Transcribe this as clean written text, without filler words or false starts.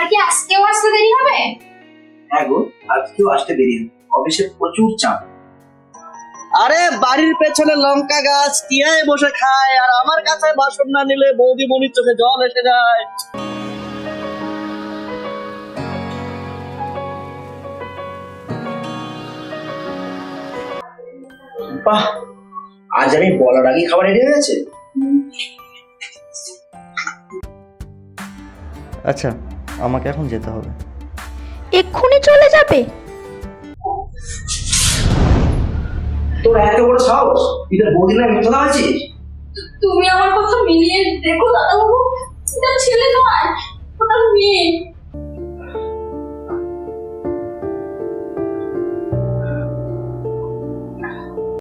কি আজকেও আসতে দেরি হবে? হ্যাঁ গো, আজকেও আসতে দেরি হবে, অফিসে প্রচুর চাপ। আরে বাড়ির পেছনে লঙ্কা গাছ টিয়ায় বসে খায়, আর আমার কাছে বাসন না নিলে বৌদি মনির চোখে জল এসে যায়। বাহ, আজ আমি বলার আগে খাবার রেডি হয়ে গেছে। আচ্ছা, আমাকে এখন যেতে হবে। এক্ষুনি চলে যাবে? তোর এত বড় সাহস, তুই তোর বৌদির নামে মিথ্যা কথা বলছিস? তুমি আমার কথা মিলিয়ে দেখো দাদাবাবু, এটা ছেলে নয়, ওটা মেয়ে।